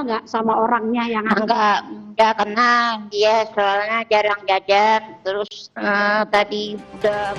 kenal nggak sama orangnya yang Nggak kenal dia, soalnya jarang jajan. Terus tadi udah.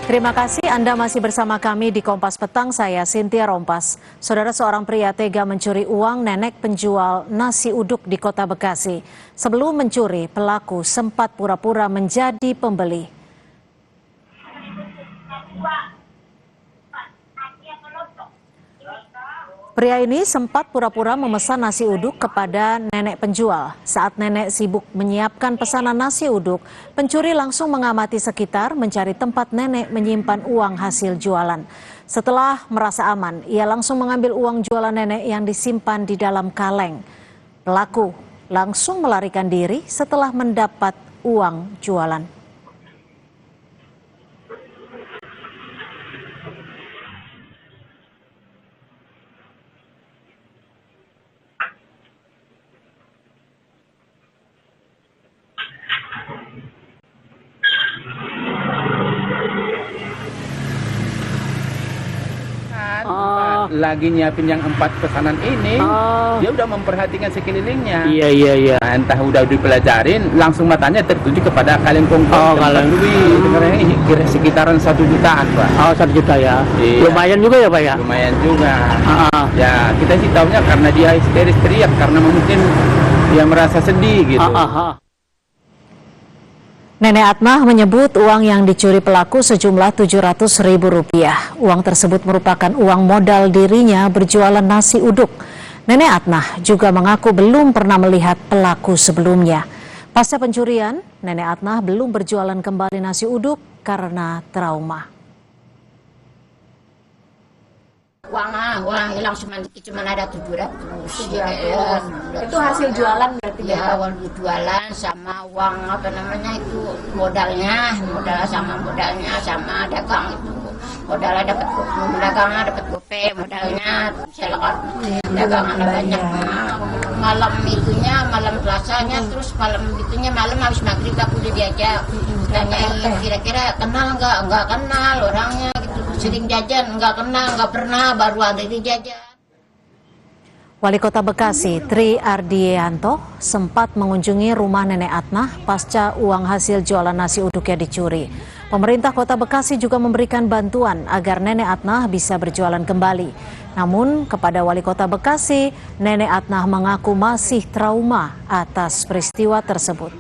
Terima kasih Anda masih bersama kami di Kompas Petang, saya Cynthia Rompas. Saudara, seorang pria tega mencuri uang nenek penjual nasi uduk di Kota Bekasi. Sebelum mencuri, pelaku sempat pura-pura menjadi pembeli. Pria ini sempat pura-pura memesan nasi uduk kepada nenek penjual. Saat nenek sibuk menyiapkan pesanan nasi uduk, pencuri langsung mengamati sekitar mencari tempat nenek menyimpan uang hasil jualan. Setelah merasa aman, ia langsung mengambil uang jualan nenek yang disimpan di dalam kaleng. Pelaku langsung melarikan diri setelah mendapat uang jualan. Lagi nyiapin yang 4 pesanan ini, dia udah memperhatikan sekelilingnya. Iya. Nah, entah udah dipelajarin, langsung matanya tertuju kepada kaleng kongkong. Kaleng duit. Kira sekitaran 1 jutaan, Pak. 1 juta ya. Iya. Lumayan juga ya, Pak ya. Lumayan juga. Ya, kita sih tahunya karena dia histeris teriak karena mungkin dia merasa sedih gitu. Nenek Atmah menyebut uang yang dicuri pelaku sejumlah Rp700.000. Uang tersebut merupakan uang modal dirinya berjualan nasi uduk. Nenek Atmah juga mengaku belum pernah melihat pelaku sebelumnya. Pasca pencurian, Nenek Atmah belum berjualan kembali nasi uduk karena trauma. Uang hilang cuma ada 700. Ya, itu hasil jualan berarti ya, awal jualan sama uang itu modalnya sama dagang itu. Modalnya dapat gope, modalnya silakan dagangan banyak. Malam Selasanya, terus malam habis maghrib aku udah diajak tanyain kira-kira kenal nggak kenal orangnya gitu, sering jajan nggak kenal, nggak pernah, baru ada di jajan. Wali Kota Bekasi, Tri Ardianto, sempat mengunjungi rumah Nenek Atmah pasca uang hasil jualan nasi uduknya dicuri. Pemerintah Kota Bekasi juga memberikan bantuan agar Nenek Atmah bisa berjualan kembali. Namun kepada Wali Kota Bekasi, Nenek Atmah mengaku masih trauma atas peristiwa tersebut.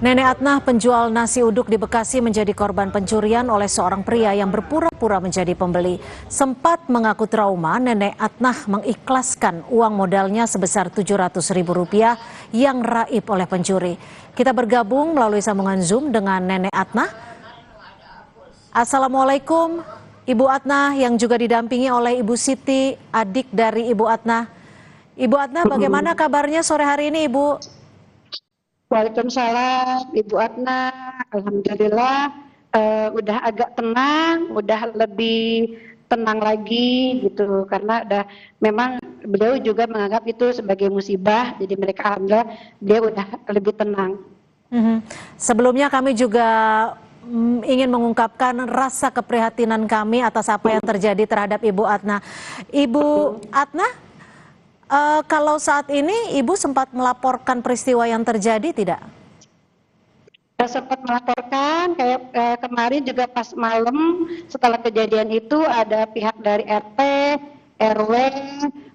Nenek Atmah, penjual nasi uduk di Bekasi, menjadi korban pencurian oleh seorang pria yang berpura-pura menjadi pembeli. Sempat mengaku trauma, Nenek Atmah mengikhlaskan uang modalnya sebesar Rp700.000 yang raib oleh pencuri. Kita bergabung melalui sambungan Zoom dengan Nenek Atmah. Assalamualaikum, Ibu Atmah, yang juga didampingi oleh Ibu Siti, adik dari Ibu Atmah. Ibu Atmah, bagaimana kabarnya sore hari ini, Ibu? Waalaikumsalam, Ibu Atmah. Alhamdulillah, udah agak tenang, udah lebih tenang lagi gitu, karena memang beliau juga menganggap itu sebagai musibah, jadi mereka alhamdulillah beliau udah lebih tenang. Sebelumnya kami juga ingin mengungkapkan rasa keprihatinan kami atas apa yang terjadi terhadap Ibu Atmah. Ibu Atmah, kalau saat ini Ibu sempat melaporkan peristiwa yang terjadi tidak? Sempat melaporkan, kayak kemarin juga pas malam setelah kejadian itu ada pihak dari RT, RW,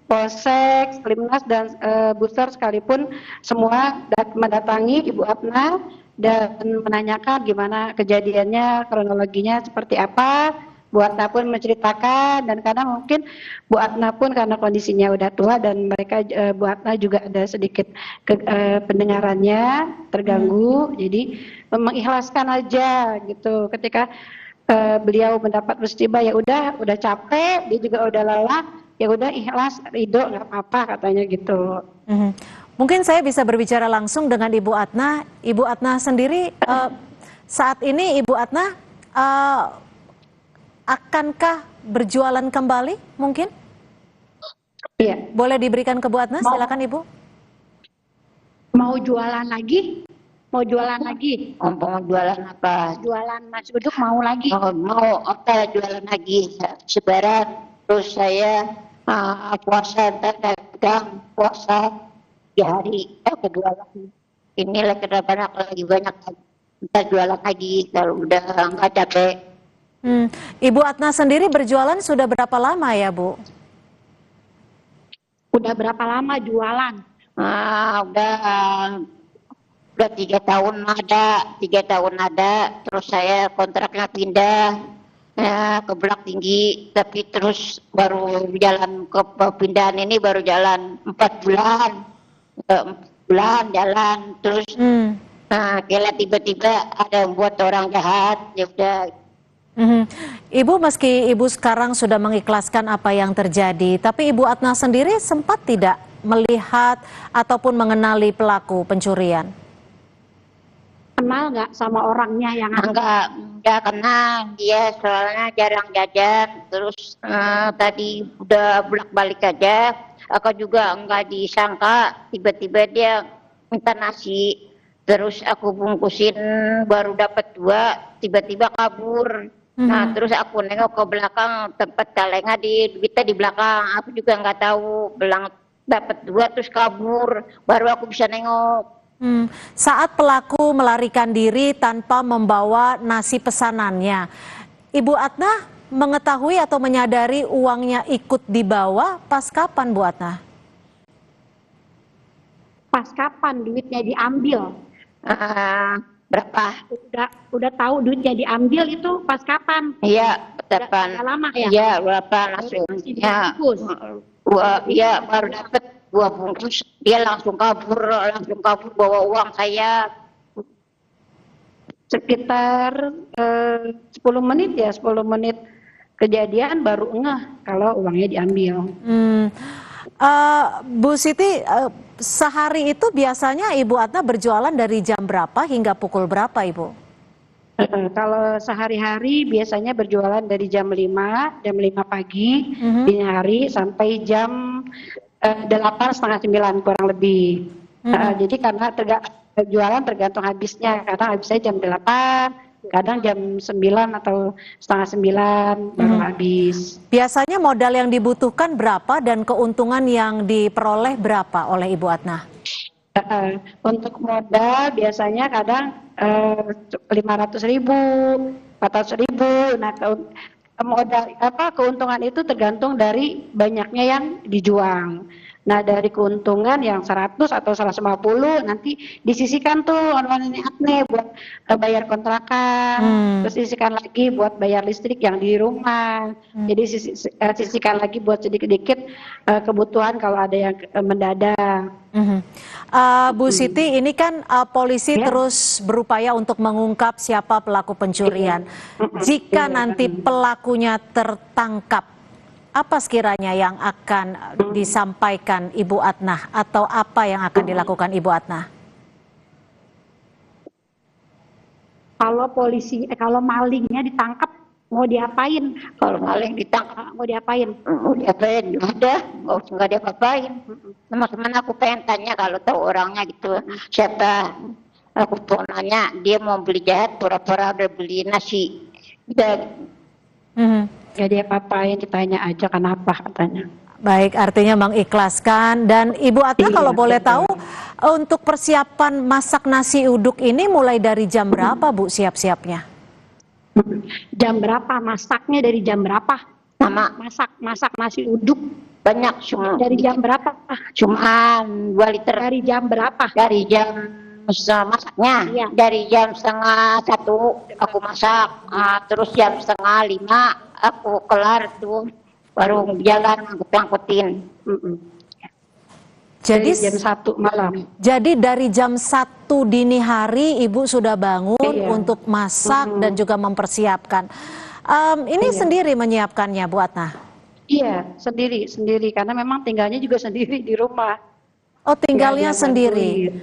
Polsek, Limnas dan Booster sekalipun semua mendatangi Ibu Atmah dan menanyakan gimana kejadiannya, kronologinya seperti apa. Bu Atmah pun menceritakan, dan karena mungkin Bu Atmah pun karena kondisinya udah tua dan mereka Bu Atmah juga ada sedikit pendengarannya terganggu, jadi mengikhlaskan aja gitu. Ketika beliau mendapat musibah, ya udah capek, dia juga udah lelah, ya udah ikhlas, ridho, nggak apa-apa katanya gitu. Mungkin saya bisa berbicara langsung dengan Ibu Atmah. Ibu Atmah sendiri saat ini Ibu Atmah akankah berjualan kembali mungkin? Iya. Boleh diberikan ke Bu Atmah, silakan Ibu. Mau jualan lagi? Mau jualan lagi? Mau jualan apa? Jualan nasi uduk mau lagi? Mau jualan lagi sebaran. Terus saya puasa, dagang puasa 3 hari, kedua lagi. Ini lagi banyak, kita jualan lagi kalau udah nggak capek. Ibu Atna sendiri berjualan sudah berapa lama ya, Bu? Udah berapa lama jualan? Udah 3 tahun ada, 3 tahun ada. Terus saya kontraknya pindah ke Bulak Tinggi, tapi terus baru jalan ke pindahan ini baru jalan 4 bulan, 4 bulan jalan terus. Kira tiba-tiba ada yang buat orang jahat, ya udah. Ibu, meski Ibu sekarang sudah mengikhlaskan apa yang terjadi, tapi Ibu Atna sendiri sempat tidak melihat ataupun mengenali pelaku pencurian? Kenal nggak sama orangnya yang Enggak kenal, dia soalnya jarang jajan, terus tadi udah bolak-balik aja. Aku juga enggak disangka, tiba-tiba dia minta nasi, terus aku bungkusin baru dapat 2, tiba-tiba kabur. Nah terus aku nengok ke belakang, tempat talenga kita di belakang, aku juga nggak tahu, bilang dapat 2 terus kabur, baru aku bisa nengok. Saat pelaku melarikan diri tanpa membawa nasi pesanannya, Ibu Atna mengetahui atau menyadari uangnya ikut dibawa pas kapan, Bu Atna? pas kapan duitnya diambil? Berapa? Udah tahu duitnya diambil itu pas kapan? Iya, Udah lama ya? Iya, berapa langsung? Ya, iya baru dapat 2 bungkus, dia langsung kabur bawa uang saya. Sekitar 10 menit ya, 10 menit kejadian baru ngeh kalau uangnya diambil. Bu Siti, sehari itu biasanya Ibu Atna berjualan dari jam berapa hingga pukul berapa, Ibu? Kalau sehari-hari biasanya berjualan dari jam 5 pagi dini hari sampai jam 8 setengah 9 kurang lebih. Jadi karena jualan tergantung habisnya, kadang habisnya jam 8, kadang jam 9 atau setengah 9 baru habis. Biasanya modal yang dibutuhkan berapa dan keuntungan yang diperoleh berapa oleh Ibu Atna? Untuk modal biasanya kadang 500.000, 400.000. Nah, modal keuntungan itu tergantung dari banyaknya yang dijual. Nah, dari keuntungan yang 100 atau 150 nanti disisihkan tuh oleh Nenek Atne buat bayar kontrakan, terus disisihkan lagi buat bayar listrik yang di rumah. Jadi sisihkan lagi buat sedikit-sedikit kebutuhan kalau ada yang mendadak. Bu Siti, ini kan polisi terus berupaya untuk mengungkap siapa pelaku pencurian. Jika nanti pelakunya tertangkap, apa sekiranya yang akan disampaikan Ibu Atna atau apa yang akan dilakukan Ibu Atna? Kalau malingnya ditangkap mau diapain? Kalau maling ditangkap Mau diapain? udah nggak ada apa-apain. Teman-teman aku pengen tanya kalau tahu orangnya gitu siapa. Aku tuh nanya, dia mau beli jahat, pura-pura udah beli nasi. Udah. Gak dia apa-apain, ditanya aja kenapa katanya. Baik, artinya mengikhlaskan. Dan Ibu Atna kalau boleh tahu, untuk persiapan masak nasi uduk ini mulai dari jam berapa, Bu, siap-siapnya? Jam berapa? Masaknya dari jam berapa? Masak nasi uduk Banyak cuma dari jam berapa? cuma 2 liter. Dari jam berapa? Dari jam masaknya, Iya. dari jam setengah 1 aku masak, terus jam setengah 5 aku kelar tuh, baru jalan angkut-angkutin. Jadi Dari jam 1 malam. Jadi dari jam 1 dini hari Ibu sudah bangun untuk masak dan juga mempersiapkan. Ini sendiri menyiapkannya, Bu Atna? Iya, sendiri karena memang tinggalnya juga sendiri di rumah. Oh, tinggalnya sendiri.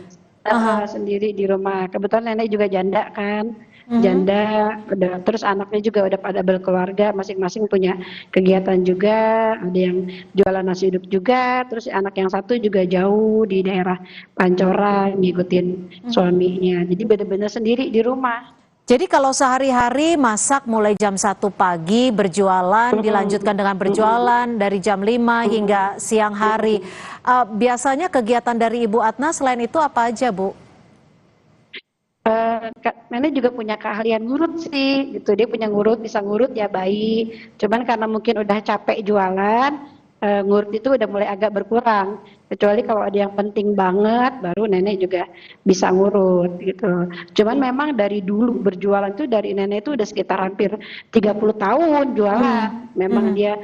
Sendiri di rumah. Kebetulan nenek juga janda kan. Janda, terus anaknya juga udah pada berkeluarga, masing-masing punya kegiatan juga. Ada yang jualan nasi uduk juga. Terus anak yang satu juga jauh di daerah Pancoran, ngikutin suaminya. Jadi benar-benar sendiri di rumah. Jadi kalau sehari-hari masak mulai jam 1 pagi, berjualan, dilanjutkan dengan berjualan dari jam 5 hingga siang hari. Biasanya kegiatan dari Ibu Atna selain itu apa aja, Bu? Nenek juga punya keahlian ngurut sih, gitu. Dia punya ngurut, bisa ngurut ya baik. Cuman karena mungkin udah capek jualan, ngurut itu udah mulai agak berkurang. Kecuali kalau ada yang penting banget, baru nenek juga bisa ngurut gitu. Cuman memang dari dulu berjualan tuh dari nenek itu udah sekitar hampir 30 tahun jualan. Memang dia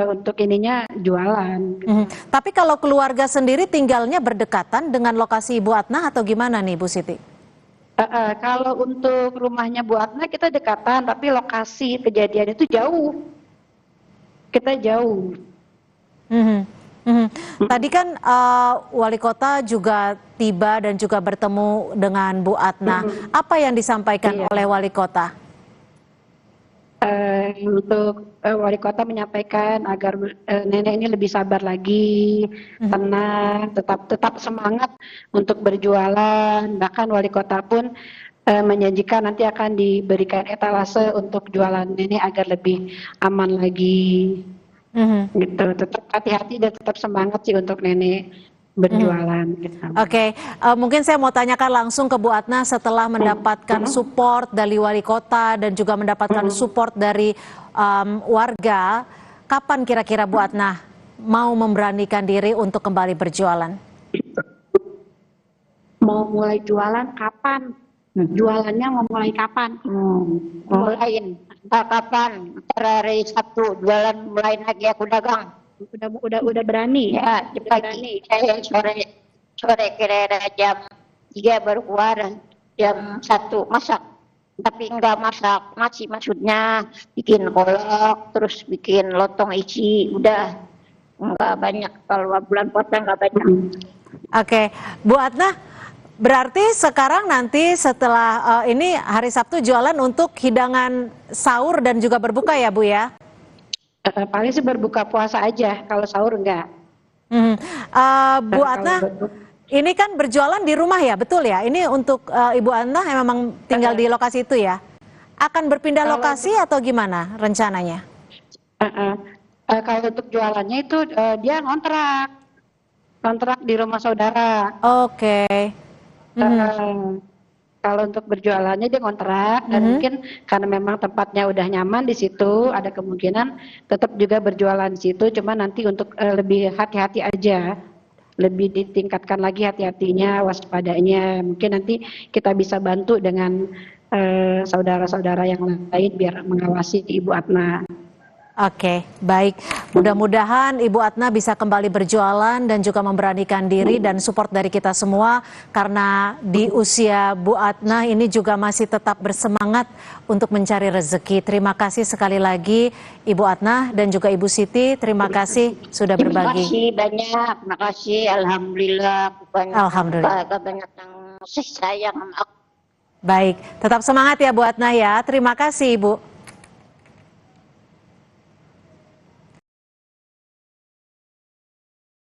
untuk ininya jualan. Gitu. Tapi kalau keluarga sendiri tinggalnya berdekatan dengan lokasi Ibu Atna atau gimana nih, Bu Siti? Kalau untuk rumahnya Bu Atna kita dekatan, tapi lokasi kejadian itu jauh. Kita jauh. Tadi kan wali kota juga tiba dan juga bertemu dengan Bu Atna. Apa yang disampaikan oleh wali kota? Untuk wali kota menyampaikan agar nenek ini lebih sabar lagi, tenang, tetap semangat untuk berjualan. Bahkan wali kota pun menjanjikan nanti akan diberikan etalase untuk jualan nenek agar lebih aman lagi. Gitu, tetap hati-hati dan tetap semangat sih untuk nenek berjualan. Gitu. Oke, mungkin saya mau tanyakan langsung ke Bu Atna setelah mendapatkan support dari wali kota dan juga mendapatkan support dari warga, kapan kira-kira Bu Atna mau memberanikan diri untuk kembali berjualan? Mau mulai jualan kapan? Jualannya mau mulai kapan? Mulain entah kapan, ntar hari Sabtu jualan mulai lagi aku dagang. Udah berani. Ya, di pagi saya sore kira-kira jam 3 baru keluar, jam 1 masak. Tapi enggak masak nasi, maksudnya bikin kolak, terus bikin lontong isi, udah enggak banyak. Kalau bulan puasa enggak banyak. Oke, Bu Atna, berarti sekarang nanti setelah ini hari Sabtu jualan untuk hidangan sahur dan juga berbuka ya Bu ya? Paling sih berbuka puasa aja, kalau sahur enggak. Bu Atna, ini kan berjualan di rumah ya, betul ya? Ini untuk Ibu Atna yang memang tinggal di lokasi itu ya? Akan berpindah lokasi atau gimana rencananya? Kalau untuk jualannya itu dia ngontrak di rumah saudara. Oke. Kalau untuk berjualannya dia ngontrak dan mungkin karena memang tempatnya udah nyaman di situ, ada kemungkinan tetap juga berjualan di situ. Cuma nanti untuk lebih hati-hati aja, lebih ditingkatkan lagi hati-hatinya, waspadanya. Mungkin nanti kita bisa bantu dengan saudara-saudara yang lain biar mengawasi Ibu Atna. Oke, baik. Mudah-mudahan Ibu Atna bisa kembali berjualan dan juga memberanikan diri dan support dari kita semua karena di usia Bu Atna ini juga masih tetap bersemangat untuk mencari rezeki. Terima kasih sekali lagi Ibu Atna dan juga Ibu Siti. Terima kasih sudah berbagi. Terima kasih banyak, terima kasih. Alhamdulillah. Alhamdulillah. Banyak yang sayang sama aku. Baik, tetap semangat ya Bu Atna ya. Terima kasih Ibu.